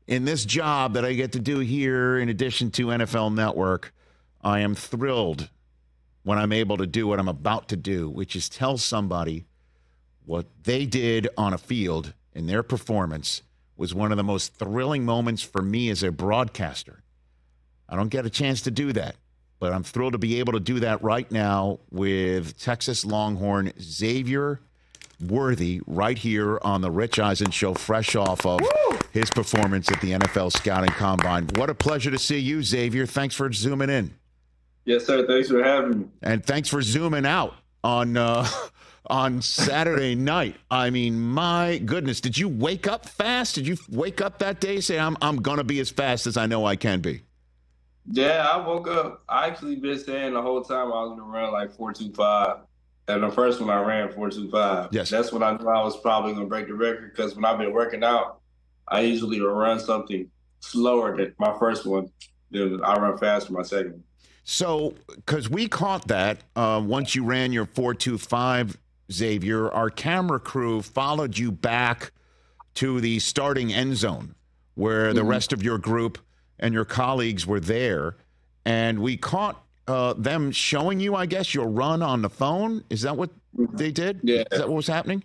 in this job that I get to do here, in addition to NFL Network, I am thrilled when I'm able to do what I'm about to do, which is tell somebody what they did on a field in their performance was one of the most thrilling moments for me as a broadcaster. I don't get a chance to do that, but I'm thrilled to be able to do that right now with Texas Longhorn Xavier Worthy right here on the Rich Eisen Show, fresh off of his performance at the NFL Scouting Combine. What a pleasure to see you, Xavier. Thanks for zooming in. Yes, sir. Thanks for having me. And thanks for zooming out on Saturday night. I mean, my goodness, did you wake up fast? Did you wake up that day and say, I'm going to be as fast as I know I can be? Yeah, I woke up. I actually been saying the whole time I was going to run like 4.25. And the first one I ran 4.25. Yes. That's when I knew I was probably going to break the record, because when I've been working out, I usually will run something slower than my first one. Then I run faster my second one. So, because we caught that once you ran your 4.25, Xavier, our camera crew followed you back to the starting end zone where the rest of your group and your colleagues were there. And we caught them showing you, I guess, your run on the phone. Is that what they did? Yeah. Is that what was happening?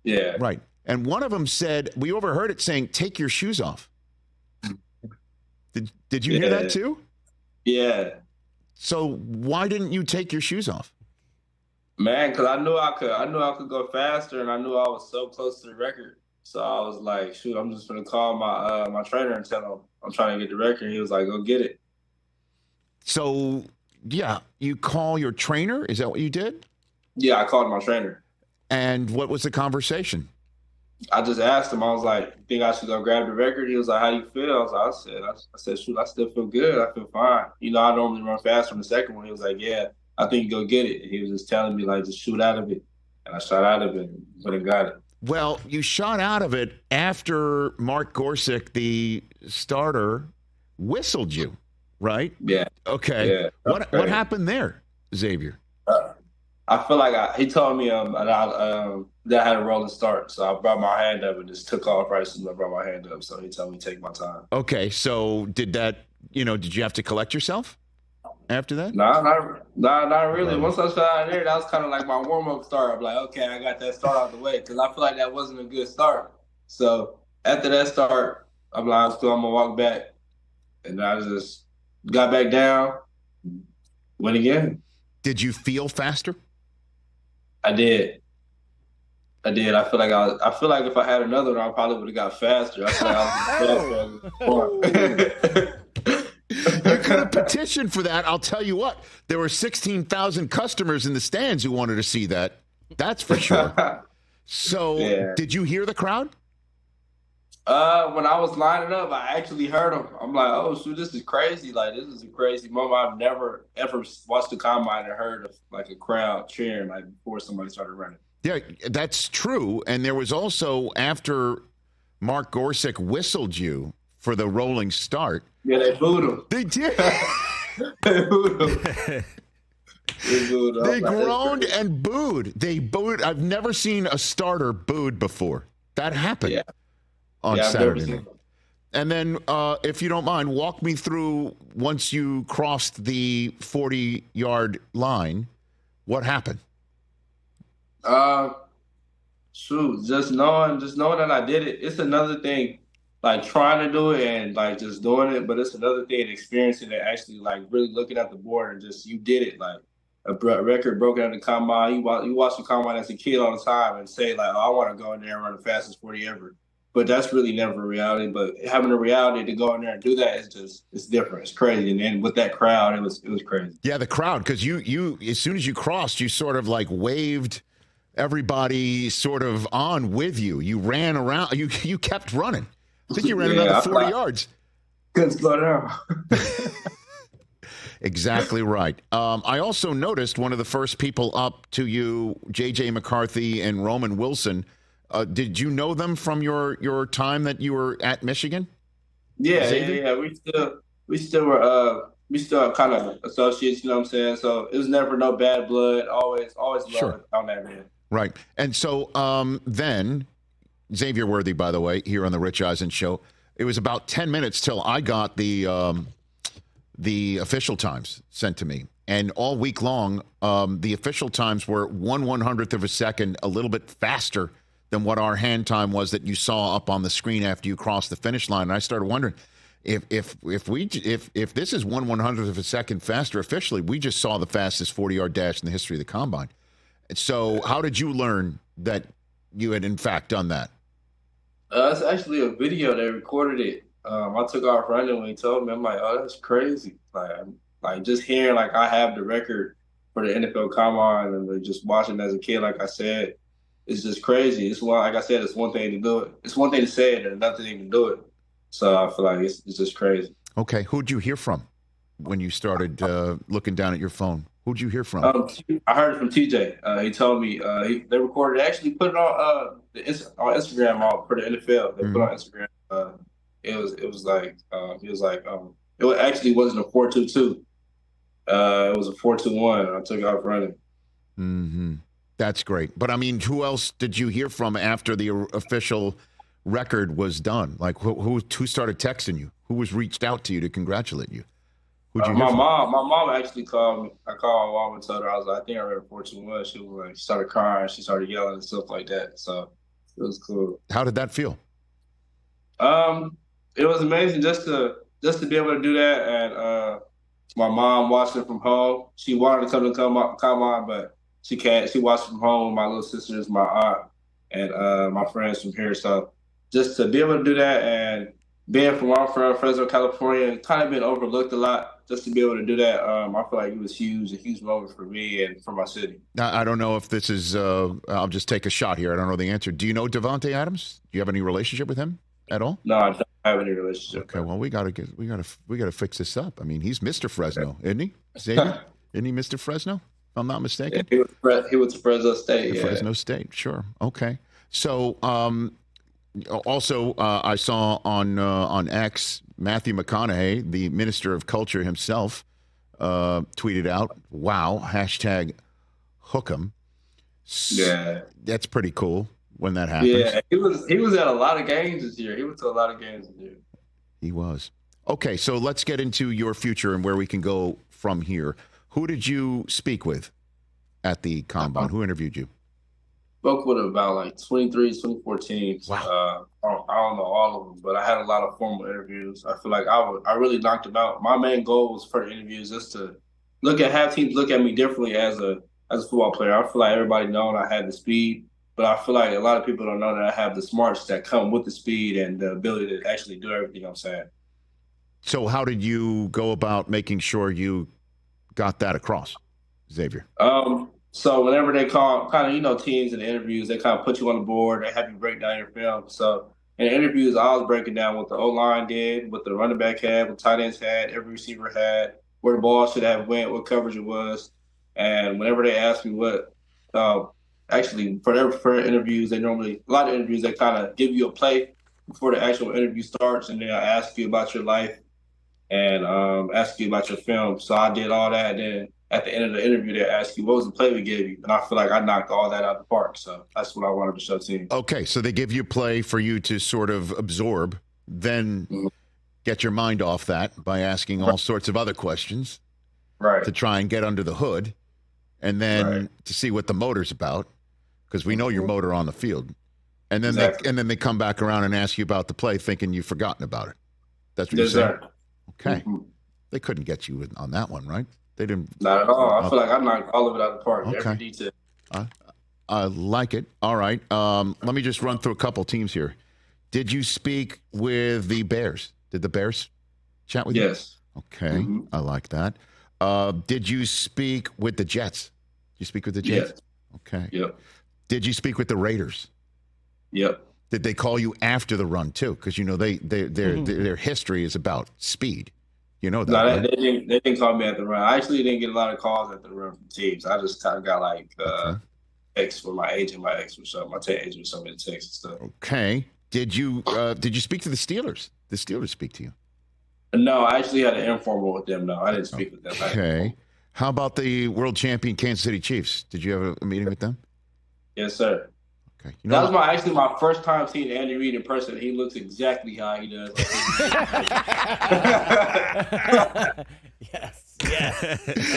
Yeah. Right. And one of them said, we overheard it saying, take your shoes off. Did you hear that too? Yeah. So why didn't you take your shoes off? Man, because I knew I could go faster, and I knew I was so close to the record. So I was like, shoot, I'm just going to call my trainer and tell him I'm trying to get the record. He was like, go get it. So, yeah, you call your trainer? Is that what you did? Yeah, I called my trainer. And what was the conversation? I just asked him. I was like, you think I should go grab the record? He was like, how do you feel? I said, shoot, I still feel good. I feel fine. You know, I normally run faster on the second one. He was like, yeah, I think you go get it. And he was just telling me, like, just shoot out of it. And I shot out of it and went and got it. Well, you shot out of it after Mark Gorsuch, the starter, whistled you, right? Yeah. Okay. Yeah. What happened there, Xavier? I feel like he told me that I had a rolling start. So I brought my hand up and just took off right as soon as I brought my hand up. So he told me to take my time. Okay. So did you have to collect yourself after that? Nah, not really. Once I shot out of there, that was kind of like my warm-up start. I'm like, okay, I got that start out the way, because I feel like that wasn't a good start. So after that start, I'm like, I'm going to walk back. And I just got back down, went again. Did you feel faster? I did. I feel like if I had another one, I probably would have got faster. I feel like I was faster. You could have petitioned for that. I'll tell you what, there were 16,000 customers in the stands who wanted to see that. That's for sure. So, Did you hear the crowd? When I was lining up, I actually heard them. I'm like, oh, shoot, this is crazy. Like, this is a crazy moment. I've never, ever watched the combine and heard of, like, a crowd cheering, like, before somebody started running. Yeah, that's true. And there was also, after Mark Gorsuch whistled you for the rolling start. Yeah, they booed him. They did. They booed him. They groaned and booed. They booed. I've never seen a starter booed before. That happened on Saturday night. And then, if you don't mind, walk me through, once you crossed the 40-yard line, what happened? Shoot, just knowing that I did it. It's another thing, like trying to do it and like just doing it, but it's another thing experiencing it, actually like really looking at the board and just you did it, like a record broken at the combine. You watch the combine as a kid all the time and say like, oh, I want to go in there and run the fastest 40 ever. But that's really never a reality. But having a reality to go in there and do that it's different. It's crazy. And then with that crowd, it was crazy. Yeah, the crowd, because you as soon as you crossed, you sort of like waved everybody sort of on with you. You ran around. You kept running. I think you ran another 40 yards. Couldn't slow down. Exactly right. I also noticed one of the first people up to you, J.J. McCarthy and Roman Wilson. Did you know them from your time that you were at Michigan? Yeah. We still were kind of associates, you know what I'm saying? So it was never no bad blood. Always love on that man. Right. And so then Xavier Worthy, by the way, here on the Rich Eisen Show. it was about 10 minutes till I got the official times sent to me. And all week long, the official times were 1/100th of a second, a little bit faster than what our hand time was that you saw up on the screen after you crossed the finish line. And I started wondering if this is 1/100th of a second faster officially, we just saw the fastest 40-yard dash in the history of the combine. So how did you learn that you had in fact done that? It's actually a video. They recorded it. I took off running when he told me. I'm like, oh, that's crazy. Like just hearing like I have the record for the NFL Combine and just watching as a kid, like I said, it's just crazy. It's one, like I said, it's one thing to do it. It's one thing to say it and another thing to do it. So I feel like it's just crazy. Okay, who'd you hear from when you started looking down at your phone? Who'd you hear from? I heard it from TJ. He told me they recorded it. Actually put it on Instagram for the NFL. They put it on Instagram. It was like it actually wasn't a 4.22. It was a 4.21. I took it off running. Mm-hmm. That's great. But I mean, who else did you hear from after the official record was done? Like who started texting you? Who was reached out to you to congratulate you? My mom actually called me. I called my mom and told her, I was like, I think I read a 4.21. She was like, she started crying. She started yelling and stuff like that. So it was cool. How did that feel? It was amazing just to be able to do that. And my mom watched it from home. She wanted to come to Combine, but she can't. She watched it from home with my little sisters, my aunt, and my friends from here. So just to be able to do that, and being from where I'm from, Fresno, California, kind of been overlooked a lot. Just to be able to do that, I feel like it was huge, a huge moment for me and for my city. Now, I don't know if this is, I'll just take a shot here. I don't know the answer. Do you know Davante Adams? Do you have any relationship with him at all? No, I don't have any relationship. Okay, well, we gotta fix this up. I mean, he's Mr. Fresno, isn't he? Xavier? Isn't he Mr. Fresno? If I'm not mistaken. Yeah, he was Fresno State. Yeah. Fresno State, sure. Okay. So, also, I saw on X, Matthew McConaughey, the Minister of Culture himself, tweeted out, "Wow, hashtag hook 'em." Yeah, that's pretty cool when that happens. Yeah, he was at a lot of games this year. He went to a lot of games this year. He was. Okay, so let's get into your future and where we can go from here. Who did you speak with at the Combine? Who interviewed you? Spoke with about like 23, 24 teams. Wow. I don't know all of them, but I had a lot of formal interviews. I feel like I really knocked them out. My main goal was for the interviews just to have teams look at me differently as a football player. I feel like everybody knows I had the speed, but I feel like a lot of people don't know that I have the smarts that come with the speed and the ability to actually do everything I'm saying. So how did you go about making sure you got that across, Xavier? So whenever they call teams in the interviews, they kind of put you on the board. They have you break down your film. So in the interviews, I was breaking down what the O-line did, what the running back had, what tight ends had, every receiver had, where the ball should have went, what coverage it was. And whenever they ask me what, actually for interviews, a lot of interviews, they kind of give you a play before the actual interview starts, and they'll ask you about your life and ask you about your film. So I did all that, and then at the end of the interview, they ask you, what was the play we gave you? And I feel like I knocked all that out of the park. So that's what I wanted to show team. Okay, so they give you a play for you to sort of absorb, then get your mind off that by asking all sorts of other questions to try and get under the hood, and then to see what the motor's about, because we know your motor on the field. And then they come back around and ask you about the play thinking you've forgotten about it. That's what you're saying? Okay. They couldn't get you on that one, right? They didn't. Not at all. I feel like I knocked all of it out of the park. Okay. Every detail. I like it. All right. Let me just run through a couple teams here. Did you speak with the Bears? Did the Bears chat with you? Yes. Okay. I like that. Did you speak with the Jets? Did you speak with the Jets? Yes. Okay. Yep. Did you speak with the Raiders? Yep. Did they call you after the run too? Because their history is about speed. You know that. No, right? they didn't call me at the run. I actually didn't get a lot of calls at the run from teams. I just kind of got like texts from my agent. My ex was my agent was sending me the texts and stuff. Okay. Did you speak to the Steelers? The Steelers speak to you? No, I actually had an informal with them. No, I didn't speak with them. Okay. How about the world champion Kansas City Chiefs? Did you have a meeting with them? Yes, sir. Okay. You know That was actually my first time seeing Andy Reid in person. He looks exactly how he does. Yes.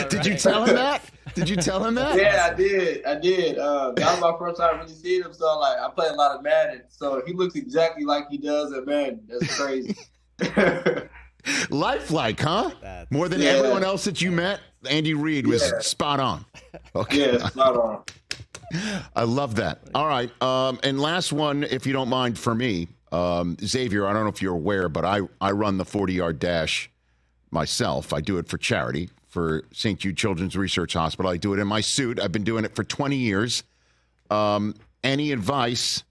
Did you tell him that? Did you tell him that? Yeah, I did. That was my first time really seeing him. So I play a lot of Madden. So he looks exactly like he does at Madden. That's crazy. Lifelike, huh? More than everyone else that you met, Andy Reid was spot on. Okay. Yeah, spot on. I love that. All right. And last one, if you don't mind, for me, Xavier, I don't know if you're aware, but I run the 40-yard dash myself. I do it for charity for St. Jude Children's Research Hospital. I do it in my suit. I've been doing it for 20 years. Any advice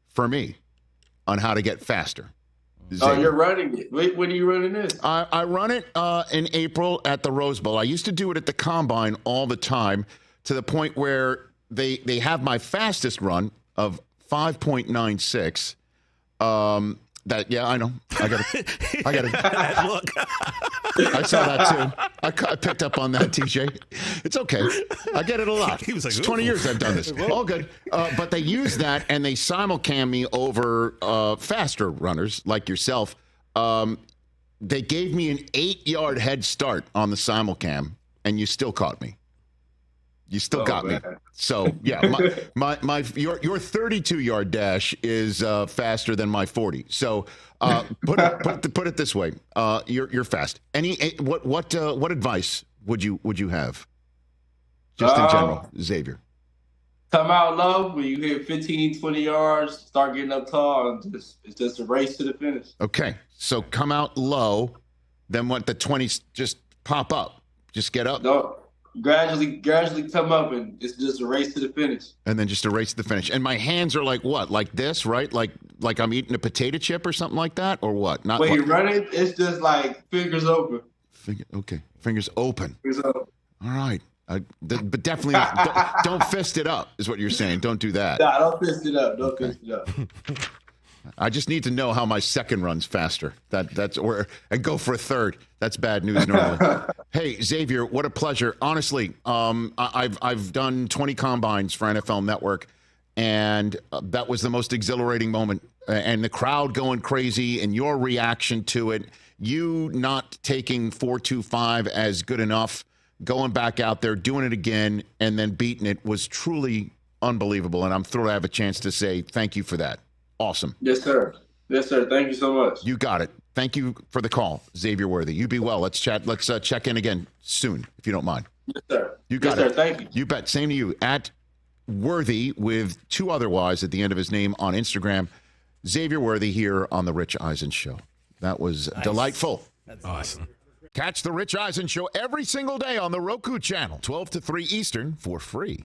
for me on how to get faster? Xavier. Oh, you're running it. When are you running this? I run it in April at the Rose Bowl. I used to do it at the Combine all the time, to the point where they have my fastest run of 5.96. I know. I got it. Look. I saw that too. I picked up on that, TJ. It's okay. I get it a lot. He was like, it's 20 years I've done this. All good. But they use that and they simulcam me over faster runners like yourself. They gave me an 8-yard head start on the simulcam, and you still caught me. You still got me. So yeah, your 32-yard dash is faster than my 40. So put it this way, you're fast. What advice would you have? Just in general, Xavier. Come out low when you hit 15, 20 yards, start getting up tall, and it's just a race to the finish. Okay, so come out low, then what? The 20s just pop up, just get up. No. Gradually come up, and it's just a race to the finish. And then just a race to the finish. And my hands are like what? Like this, right? Like I'm eating a potato chip or something like that, or what? Not when you're running, it's just like fingers open. Okay, fingers open. Fingers open. All right, but definitely don't fist it up, is what you're saying. Don't do that. Nah, don't fist it up. Don't fist it up. I just need to know how my second run's faster. And go for a third. That's bad news normally. Hey, Xavier, what a pleasure. Honestly, I've done 20 combines for NFL Network, and that was the most exhilarating moment. And the crowd going crazy, and your reaction to it. You not taking 4.25 as good enough, going back out there, doing it again, and then beating it was truly unbelievable. And I'm thrilled to have a chance to say thank you for that. Awesome. Yes, sir. Yes, sir. Thank you so much. You got it. Thank you for the call, Xavier Worthy. You be well. Let's chat. Let's check in again soon, if you don't mind. Yes, sir. You got it. Yes, sir. Thank you. You bet. Same to you. At Worthy with 2 other Y's at the end of his name on Instagram. Xavier Worthy here on The Rich Eisen Show. That was delightful. That's Awesome. Catch The Rich Eisen Show every single day on the Roku channel, 12 to 3 Eastern, for free.